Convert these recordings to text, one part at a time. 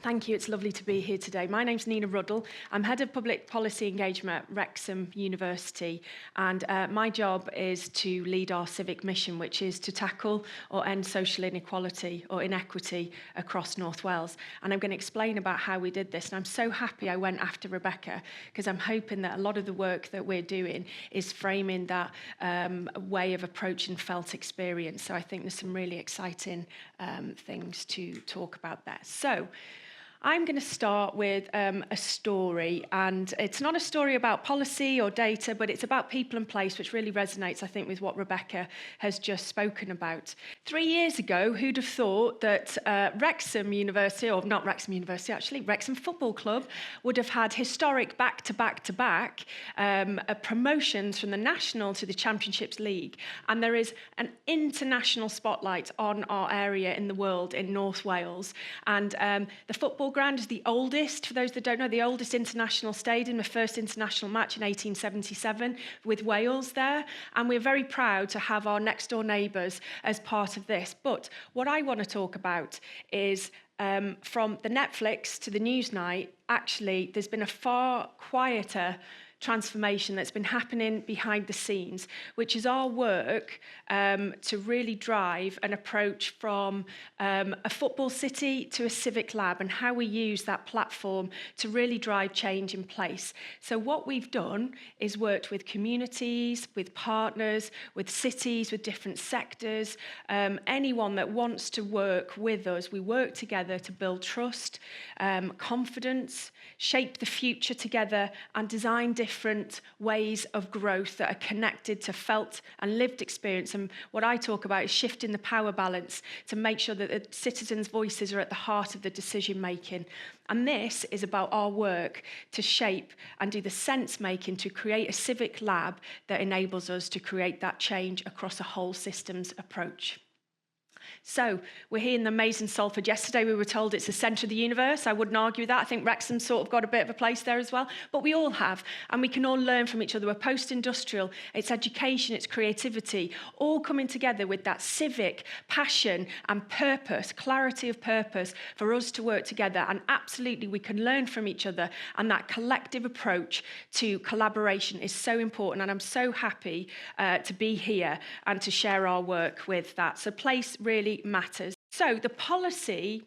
Thank you. It's lovely to be here today. My name's Nina Ruddle. I'm Head of Public Policy Engagement at Wrexham University, and my job is to lead our civic mission, which is to tackle or end social inequality or inequity across North Wales. And I'm going to explain about how we did this. And I'm so happy I went after Rebecca, because I'm hoping that a lot of the work that we're doing is framing that way of approaching felt experience. So I think there's some really exciting things to talk about there. So I'm going to start with a story, and it's not a story about policy or data, but it's about people and place, which really resonates, I think, with what Rebecca has just spoken about. 3 years ago, who'd have thought that Wrexham University, or not Wrexham University actually, Wrexham Football Club would have had historic back-to-back-to-back promotions from the National to the Championships League, and there is an international spotlight on our area in the world in North Wales, and the football ground is the oldest, for those that don't know, the oldest international stadium, the first international match in 1877 with Wales there. And we're very proud to have our next door neighbours as part of this. But what I want to talk about is from the Netflix to the Newsnight, actually, there's been a far quieter transformation that's been happening behind the scenes, which is our work to really drive an approach from a football city to a civic lab, and how we use that platform to really drive change in place. So what we've done is worked with communities, with partners, with cities, with different sectors, anyone that wants to work with us. We work together to build trust, confidence, shape the future together, and design different ways of growth that are connected to felt and lived experience. And what I talk about is shifting the power balance to make sure that the citizens' voices are at the heart of the decision making. And this is about our work to shape and do the sense making to create a civic lab that enables us to create that change across a whole systems approach. So we're here in the amazing Salford. Yesterday we were told it's the centre of the universe. I wouldn't argue with that. I think Wrexham's sort of got a bit of a place there as well. But we all have, and we can all learn from each other. We're post-industrial. It's education, it's creativity, all coming together with that civic passion and purpose, clarity of purpose for us to work together. And absolutely we can learn from each other. And that collective approach to collaboration is so important. And I'm so happy to be here and to share our work with that. So place really matters. So the policy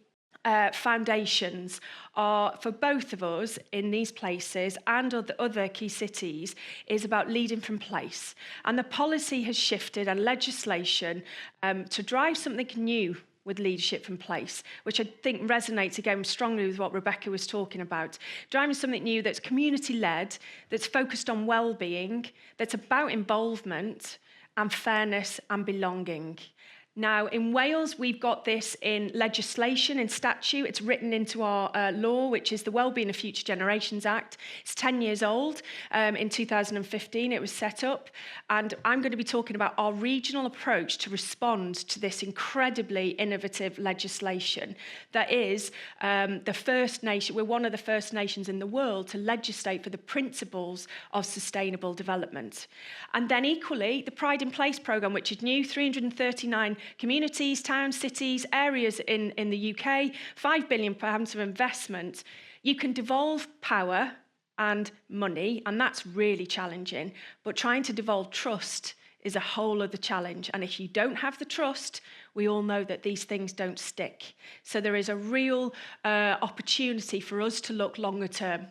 foundations are, for both of us in these places and other key cities, is about leading from place. And the policy has shifted, and legislation to drive something new with leadership from place, which I think resonates again strongly with what Rebecca was talking about. Driving something new that's community-led, that's focused on well-being, that's about involvement and fairness and belonging. Now, in Wales, we've got this in legislation, in statute. It's written into our law, which is the Wellbeing of Future Generations Act. It's 10 years old. In 2015, it was set up. And I'm going to be talking about our regional approach to respond to this incredibly innovative legislation that is the first nation. We're one of the first nations in the world to legislate for the principles of sustainable development. And then equally, the Pride in Place programme, which is new, 339 communities, towns, cities, areas in the UK, £5 billion of investment. You can devolve power and money, and that's really challenging. But trying to devolve trust is a whole other challenge. And if you don't have the trust, we all know that these things don't stick. So there is a real opportunity for us to look longer term.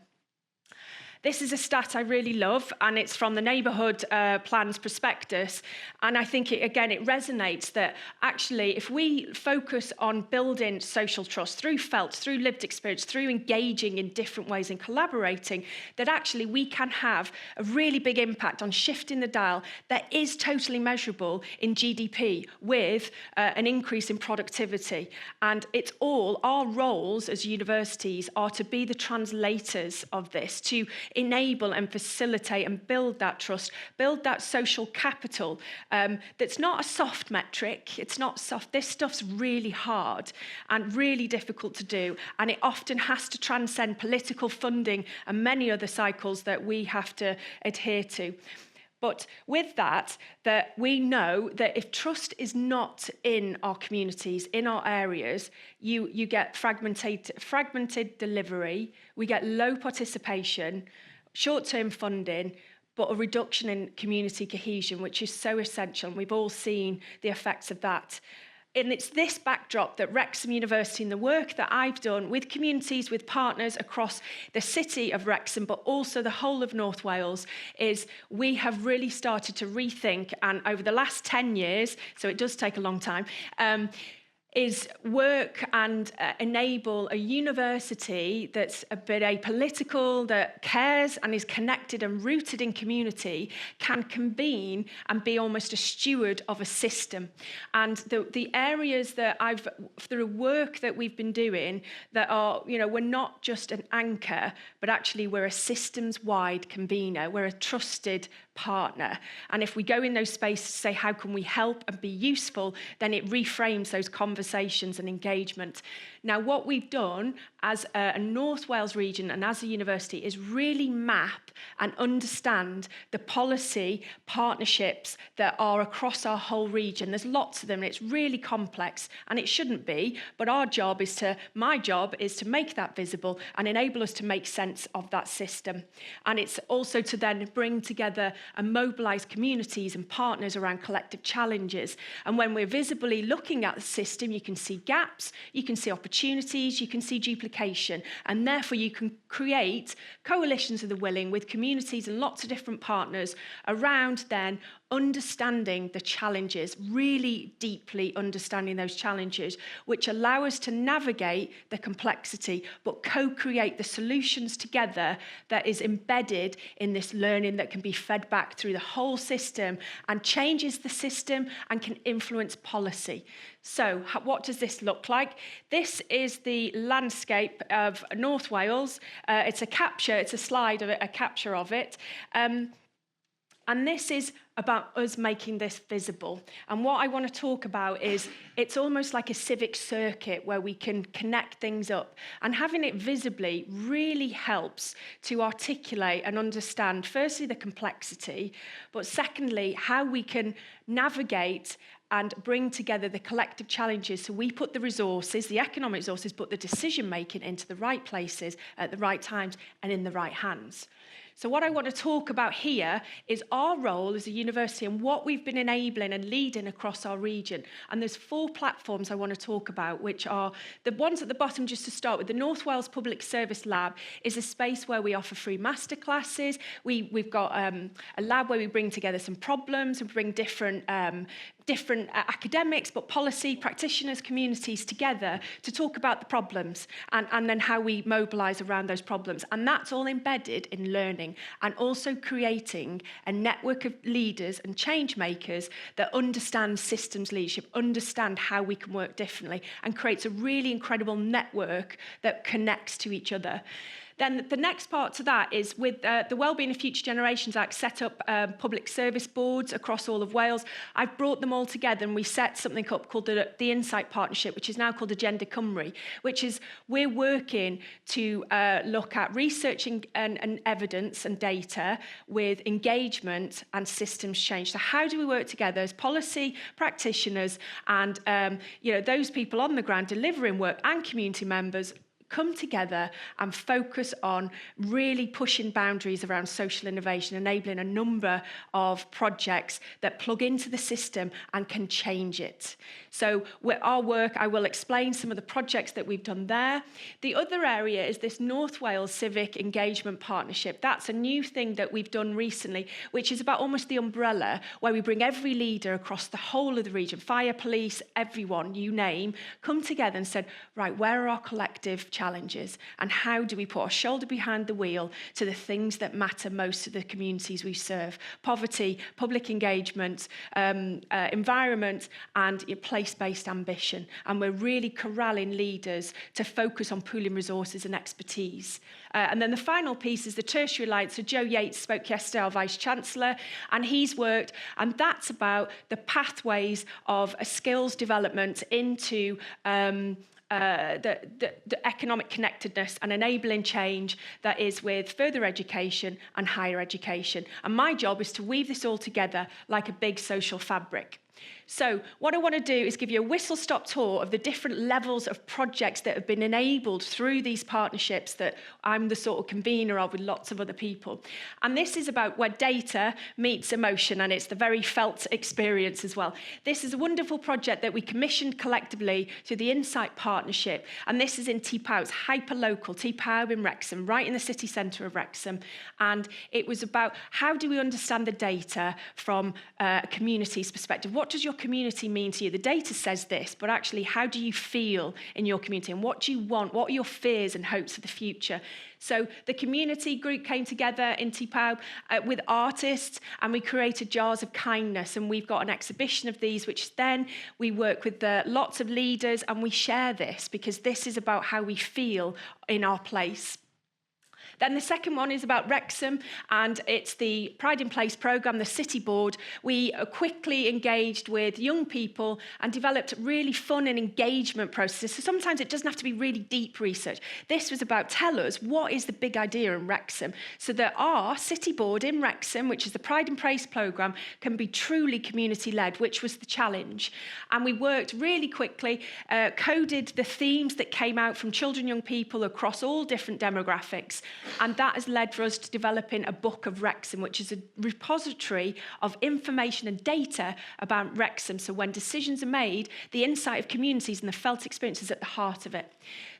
This is a stat I really love, and it's from the Neighbourhood Plans Prospectus. And I think, it resonates that actually, if we focus on building social trust through felt, through lived experience, through engaging in different ways and collaborating, that actually we can have a really big impact on shifting the dial that is totally measurable in GDP with an increase in productivity. And it's all, our roles as universities are to be the translators of this, to enable and facilitate and build that trust, build that social capital that's not a soft metric. It's not soft. This stuff's really hard and really difficult to do, and it often has to transcend political funding and many other cycles that we have to adhere to. But with that we know that if trust is not in our communities, in our areas, you get fragmented delivery, we get low participation, short-term funding, but a reduction in community cohesion, which is so essential. And we've all seen the effects of that. And it's this backdrop that Wrexham University and the work that I've done with communities, with partners across the city of Wrexham, but also the whole of North Wales, is we have really started to rethink, and over the last 10 years, so it does take a long time, is work and enable a university that's a bit apolitical, that cares and is connected and rooted in community, can convene and be almost a steward of a system. And the areas that through work that we've been doing, that are, we're not just an anchor, but actually we're a systems-wide convener, we're a trusted partner. And if we go in those spaces to say, how can we help and be useful, then it reframes those conversations and engagement. Now, what we've done as a North Wales region and as a university is really map and understand the policy partnerships that are across our whole region. There's lots of them, and it's really complex, and it shouldn't be, but my job is to make that visible and enable us to make sense of that system. And it's also to then bring together and mobilise communities and partners around collective challenges. And when we're visibly looking at the system, you can see gaps, you can see opportunities, you can see duplication, and therefore you can create coalitions of the willing with communities and lots of different partners around then understanding the challenges, really deeply understanding those challenges, which allow us to navigate the complexity, but co-create the solutions together that is embedded in this learning that can be fed back through the whole system and changes the system and can influence policy. So what does this look like? This is the landscape of North Wales. It's a slide of it, a capture of it. And this is about us making this visible. And what I want to talk about is it's almost like a civic circuit where we can connect things up. And having it visibly really helps to articulate and understand, firstly, the complexity, but secondly, how we can navigate and bring together the collective challenges. So we put the resources, the economic resources, but the decision-making into the right places at the right times and in the right hands. So what I want to talk about here is our role as a university and what we've been enabling and leading across our region. And there's 4 platforms I want to talk about, which are the ones at the bottom, just to start with. The North Wales Public Service Lab is a space where we offer free masterclasses. We've got a lab where we bring together some problems and bring different academics, but policy practitioners, communities together to talk about the problems and then how we mobilise around those problems. And that's all embedded in learning and also creating a network of leaders and change makers that understand systems leadership, understand how we can work differently, and creates a really incredible network that connects to each other. Then the next part to that is with the Wellbeing of Future Generations Act set up public service boards across all of Wales. I've brought them all together and we set something up called the Insight Partnership, which is now called Agenda Cymru, which is we're working to look at researching and evidence and data with engagement and systems change. So how do we work together as policy practitioners and those people on the ground delivering work and community members come together and focus on really pushing boundaries around social innovation, enabling a number of projects that plug into the system and can change it. So with our work, I will explain some of the projects that we've done there. The other area is this North Wales Civic Engagement Partnership. That's a new thing that we've done recently, which is about almost the umbrella, where we bring every leader across the whole of the region, fire, police, everyone, you name, come together and said, right, where are our collective challenges and how do we put our shoulder behind the wheel to the things that matter most to the communities we serve? Poverty, public engagement, environment, and place-based ambition. And we're really corralling leaders to focus on pooling resources and expertise. And then the final piece is the Tertiary Alliance. So Joe Yates spoke yesterday, our Vice-Chancellor, and he's worked, and that's about the pathways of a skills development into the economic connectedness and enabling change that is with further education and higher education. And my job is to weave this all together like a big social fabric. So what I want to do is give you a whistle-stop tour of the different levels of projects that have been enabled through these partnerships that I'm the sort of convener of with lots of other people. And this is about where data meets emotion, and it's the very felt experience as well. This is a wonderful project that we commissioned collectively through the Insight Partnership, and this is in T-Pow. It's hyper-local, T-Pow in Wrexham, right in the city centre of Wrexham. And it was about how do we understand the data from a community's perspective? What does your community mean to you? The data says this, but actually, how do you feel in your community? And what do you want? What are your fears and hopes for the future? So the community group came together in T-Pow with artists, and we created jars of kindness. And we've got an exhibition of these, which then we work with lots of leaders, and we share this because this is about how we feel in our place. Then the second one is about Wrexham, and it's the Pride in Place programme, the City Board. We quickly engaged with young people and developed really fun and engagement processes. So sometimes it doesn't have to be really deep research. This was about tell us what is the big idea in Wrexham, so that our City Board in Wrexham, which is the Pride in Place programme, can be truly community-led, which was the challenge. And we worked really quickly, coded the themes that came out from children, young people across all different demographics. And that has led for us to developing a book of Wrexham, which is a repository of information and data about Wrexham. So when decisions are made, the insight of communities and the felt experience is at the heart of it.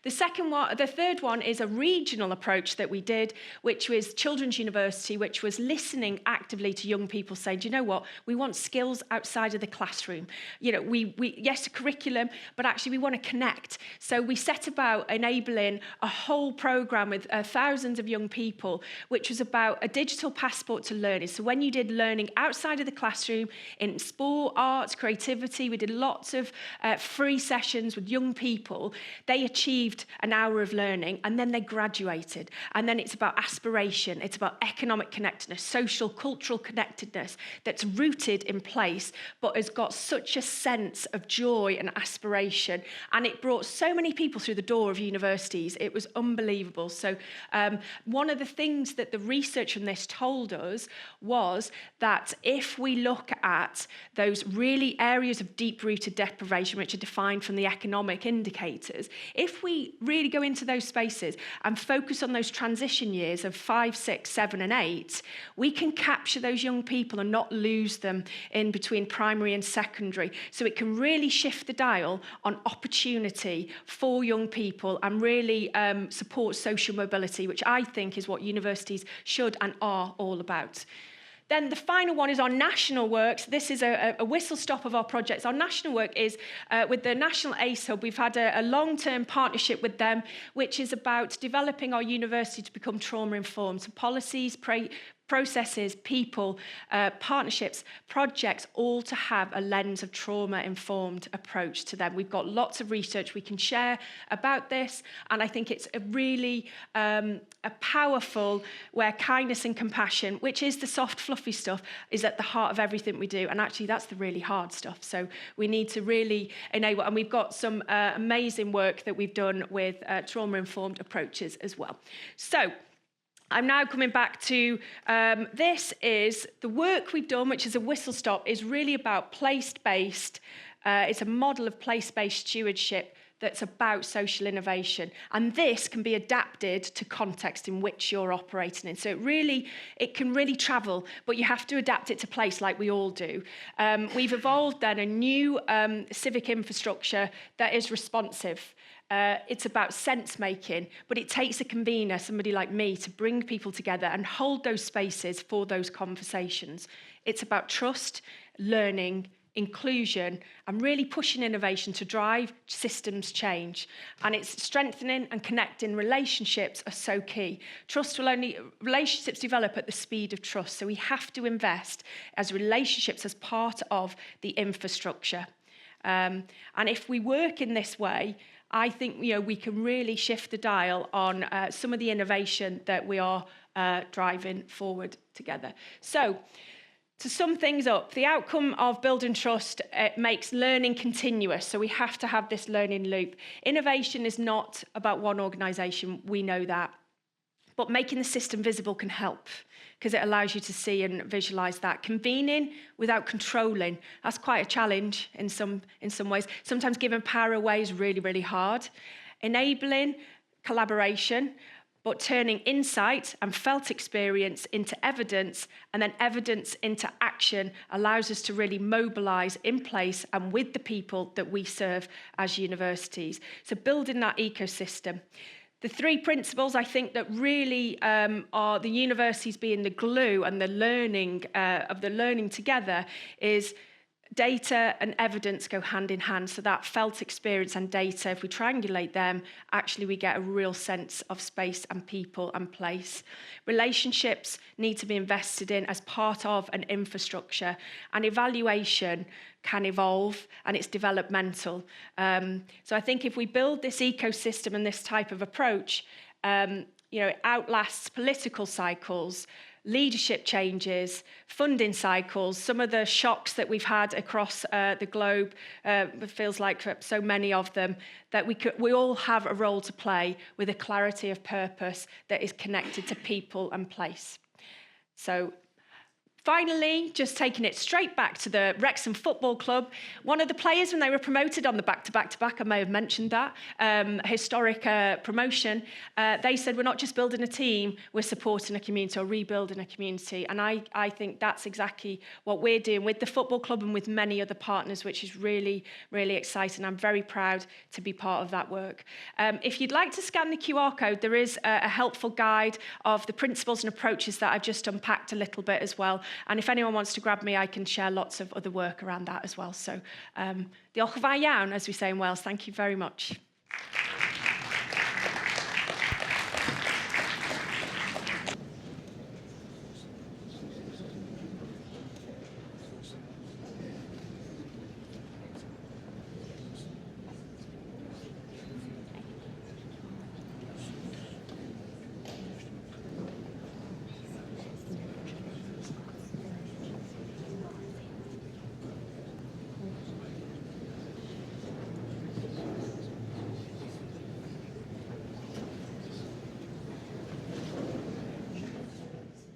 The third one is a regional approach that we did, which was Children's University, which was listening actively to young people saying, do you know what, we want skills outside of the classroom. You know, yes, a curriculum, but actually we want to connect. So we set about enabling a whole programme with thousands of young people, which was about a digital passport to learning. So when you did learning outside of the classroom, in sport, arts, creativity, we did lots of free sessions with young people. They achieved an hour of learning, and then they graduated. And then it's about aspiration, it's about economic connectedness, social, cultural connectedness that's rooted in place, but has got such a sense of joy and aspiration. And it brought so many people through the door of universities. It was unbelievable. So one of the things that the research on this told us was that if we look at those really areas of deep-rooted deprivation, which are defined from the economic indicators, if we really go into those spaces and focus on those transition years of 5, 6, 7, and 8, we can capture those young people and not lose them in between primary and secondary. So it can really shift the dial on opportunity for young people and really support social mobility, which I think is what universities should and are all about. Then the final one is our national works. This is a whistle-stop of our projects. Our national work is with the National ACE Hub. We've had a long-term partnership with them, which is about developing our university to become trauma-informed. So policies, processes, people, partnerships, projects, all to have a lens of trauma-informed approach to them. We've got lots of research we can share about this, and I think it's a really a powerful, where kindness and compassion, which is the soft, fluffy stuff, is at the heart of everything we do. And actually, that's the really hard stuff. So we need to really enable, and we've got some amazing work that we've done with trauma-informed approaches as well. So I'm now coming back to this is the work we've done, which is a whistle-stop, is really about place-based. It's a model of place-based stewardship that's about social innovation. And this can be adapted to context in which you're operating in. So it can really travel, but you have to adapt it to place like we all do. We've evolved then a new civic infrastructure that is responsive. It's about sense making, but it takes a convener, somebody like me, to bring people together and hold those spaces for those conversations. It's about trust, learning, inclusion, and really pushing innovation to drive systems change. And it's strengthening and connecting relationships are so key. Relationships develop at the speed of trust. So we have to invest as relationships as part of the infrastructure. And if we work in this way, I think we can really shift the dial on some of the innovation that we are driving forward together. So To sum things up, the outcome of building trust makes learning continuous, so we have to have this learning loop. Innovation is not about one organisation, we know that, but making the system visible can help because it allows you to see and visualise that. Convening without controlling, that's quite a challenge in some ways. Sometimes giving power away is really, really hard. Enabling collaboration, but turning insight and felt experience into evidence and then evidence into action allows us to really mobilise in place and with the people that we serve as universities. So building that ecosystem. The three principles I think that really are the universities being the glue and the learning of the learning together is data and evidence go hand in hand. So that felt experience and data, if we triangulate them, actually we get a real sense of space and people and place. Relationships need to be invested in as part of an infrastructure, and evaluation can evolve and it's developmental. So I think if we build this ecosystem and this type of approach, it outlasts political cycles, leadership changes, funding cycles, some of the shocks that we've had across the globe, it feels like so many of them, that we all have a role to play with a clarity of purpose that is connected to people and place. So finally, just taking it straight back to the Wrexham Football Club, one of the players when they were promoted on the back-to-back-to-back, I may have mentioned that, historic promotion, they said we're not just building a team, we're supporting a community or rebuilding a community. And I think that's exactly what we're doing with the football club and with many other partners, which is really, really exciting. I'm very proud to be part of that work. If you'd like to scan the QR code, there is a helpful guide of the principles and approaches that I've just unpacked a little bit as well. And if anyone wants to grab me, I can share lots of other work around that as well. So, diolch yn fawr iawn, as we say in Wales. Thank you very much.